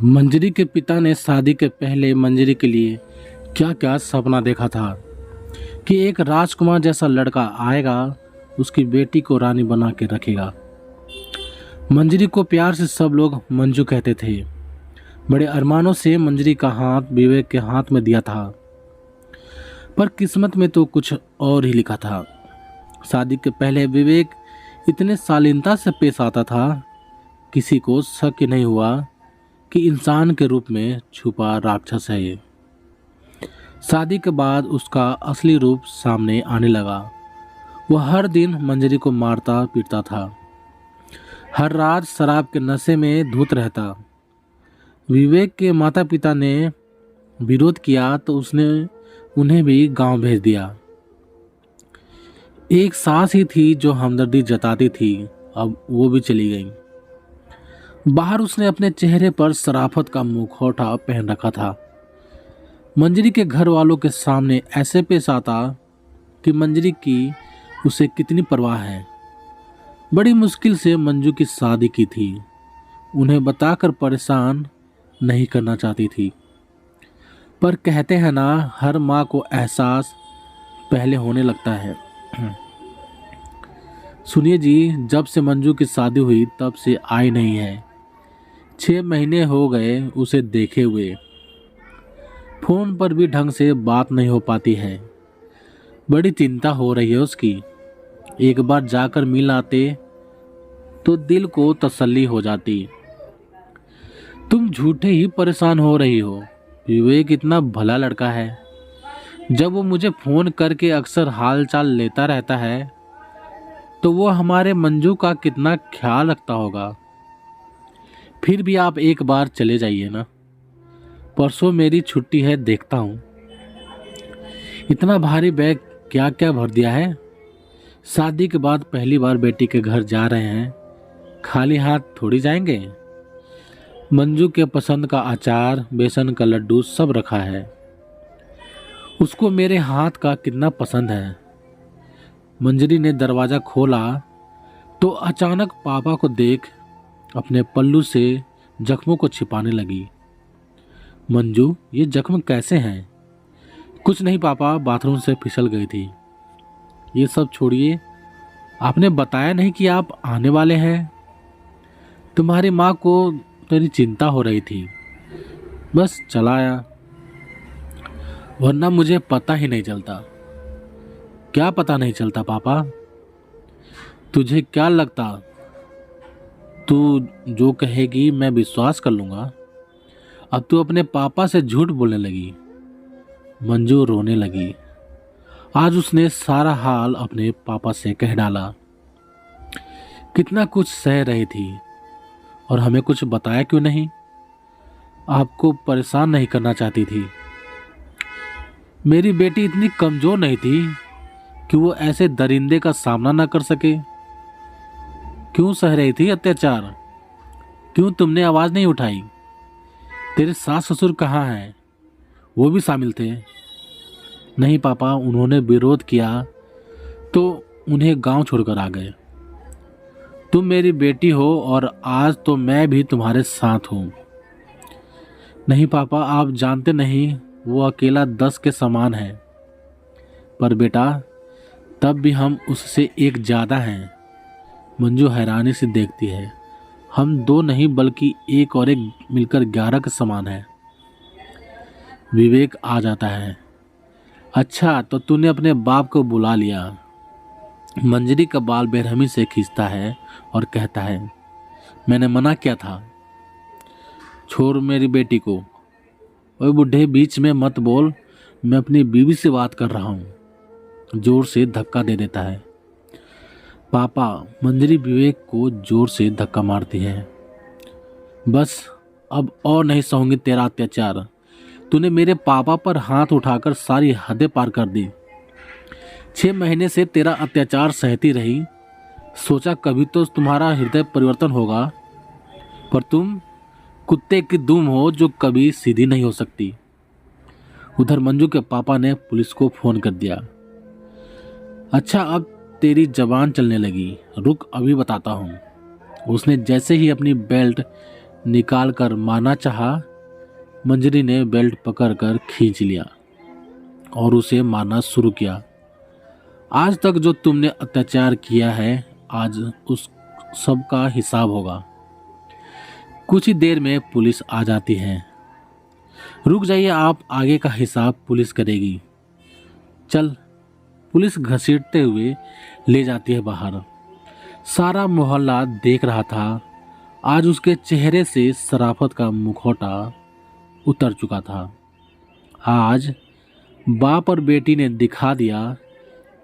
मंजरी के पिता ने शादी के पहले मंजरी के लिए क्या क्या सपना देखा था कि एक राजकुमार जैसा लड़का आएगा, उसकी बेटी को रानी बना के रखेगा। मंजरी को प्यार से सब लोग मंजू कहते थे। बड़े अरमानों से मंजरी का हाथ विवेक के हाथ में दिया था, पर किस्मत में तो कुछ और ही लिखा था। शादी के पहले विवेक इतने शालीनता से पेश आता था, किसी को शक ही नहीं हुआ कि इंसान के रूप में छुपा राक्षस है ये। शादी के बाद उसका असली रूप सामने आने लगा। वह हर दिन मंजरी को मारता पीटता था, हर रात शराब के नशे में धुत रहता। विवेक के माता पिता ने विरोध किया तो उसने उन्हें भी गांव भेज दिया। एक सास ही थी जो हमदर्दी जताती थी, अब वो भी चली गई। बाहर उसने अपने चेहरे पर शराफत का मुखौटा पहन रखा था। मंजरी के घर वालों के सामने ऐसे पेश आता कि मंजरी की उसे कितनी परवाह है। बड़ी मुश्किल से मंजू की शादी की थी, उन्हें बताकर परेशान नहीं करना चाहती थी, पर कहते हैं ना, हर माँ को एहसास पहले होने लगता है। सुनिए जी, जब से मंजू की शादी हुई तब से आई नहीं है। 6 महीने हो गए उसे देखे हुए, फोन पर भी ढंग से बात नहीं हो पाती है। बड़ी चिंता हो रही है उसकी। एक बार जाकर मिल आते तो दिल को तसल्ली हो जाती। तुम झूठे ही परेशान हो रही हो, विवेक इतना भला लड़का है। जब वो मुझे फोन करके अक्सर हाल चाल लेता रहता है तो वो हमारे मंजू का कितना ख्याल रखता होगा। फिर भी आप एक बार चले जाइए ना, परसों मेरी छुट्टी है, देखता हूँ। इतना भारी बैग क्या क्या भर दिया है। शादी के बाद पहली बार बेटी के घर जा रहे हैं, खाली हाथ थोड़ी जाएंगे। मंजू के पसंद का अचार, बेसन का लड्डू सब रखा है। उसको मेरे हाथ का कितना पसंद है। मंजरी ने दरवाज़ा खोला तो अचानक पापा को देख अपने पल्लू से जख्मों को छिपाने लगी। मंजू, ये जख्म कैसे हैं? कुछ नहीं पापा, बाथरूम से फिसल गई थी। ये सब छोड़िए, आपने बताया नहीं कि आप आने वाले हैं। तुम्हारी माँ को तेरी चिंता हो रही थी, बस चला आया, वरना मुझे पता ही नहीं चलता। क्या पता नहीं चलता पापा? तुझे क्या लगता तू जो कहेगी मैं विश्वास कर लूँगा? अब तू अपने पापा से झूठ बोलने लगी। मंजू रोने लगी। आज उसने सारा हाल अपने पापा से कह डाला। कितना कुछ सह रही थी और हमें कुछ बताया क्यों नहीं? आपको परेशान नहीं करना चाहती थी। मेरी बेटी इतनी कमज़ोर नहीं थी कि वो ऐसे दरिंदे का सामना ना कर सके। क्यों सह रही थी अत्याचार? क्यों तुमने आवाज़ नहीं उठाई? तेरे सास ससुर कहाँ हैं? वो भी शामिल थे? नहीं पापा, उन्होंने विरोध किया तो उन्हें गांव छोड़कर आ गए। तुम मेरी बेटी हो और आज तो मैं भी तुम्हारे साथ हूँ। नहीं पापा, आप जानते नहीं, वो अकेला 10 के समान है। पर बेटा, तब भी हम उससे एक ज़्यादा हैं। मंजू हैरानी से देखती है। हम 2 नहीं बल्कि 1 और 1 मिलकर 11 के समान है। विवेक आ जाता है। अच्छा, तो तूने अपने बाप को बुला लिया। मंजरी का बाल बेरहमी से खींचता है और कहता है, मैंने मना किया था। छोड़ मेरी बेटी को। ओए बुढ़े, बीच में मत बोल, मैं अपनी बीवी से बात कर रहा हूँ। जोर से धक्का दे देता है। पापा, मंजरी विवेक को जोर से धक्का मारती है। बस, अब और नहीं सहूंगी तेरा अत्याचार। तूने मेरे पापा पर हाथ उठाकर सारी हदें पार कर दी। 6 महीने से तेरा अत्याचार सहती रही। सोचा कभी तो तुम्हारा हृदय परिवर्तन होगा, पर तुम कुत्ते की दुम हो जो कभी सीधी नहीं हो सकती। उधर मंजू के पापा ने पुलिस को फोन कर दिया। अच्छा, अब तेरी जबान चलने लगी, रुक अभी बताता हूँ। उसने जैसे ही अपनी बेल्ट निकाल कर मारना चाहा। मंजरी ने बेल्ट पकड़कर खींच लिया और उसे मारना शुरू किया। आज तक जो तुमने अत्याचार किया है, आज उस सब का हिसाब होगा। कुछ ही देर में पुलिस आ जाती है। रुक जाइए, आप आगे का हिसाब पुलिस करेगी। चल, पुलिस घसीटते हुए ले जाती है बाहर। सारा मोहल्ला देख रहा था। आज उसके चेहरे से शराफत का मुखौटा उतर चुका था। आज बाप और बेटी ने दिखा दिया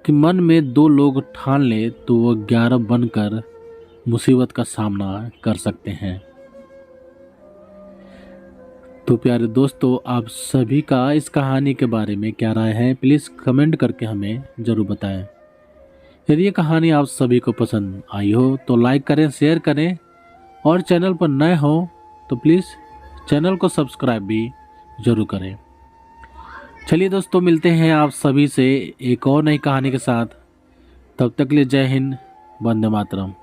कि मन में 2 लोग ठान ले तो वो 11 बनकर मुसीबत का सामना कर सकते हैं। तो प्यारे दोस्तों, आप सभी का इस कहानी के बारे में क्या राय है, प्लीज़ कमेंट करके हमें ज़रूर बताएं। यदि ये कहानी आप सभी को पसंद आई हो तो लाइक करें, शेयर करें, और चैनल पर नए हो तो प्लीज़ चैनल को सब्सक्राइब भी ज़रूर करें। चलिए दोस्तों, मिलते हैं आप सभी से एक और नई कहानी के साथ। तब तक के लिए जय हिंद, वंदे मातरम।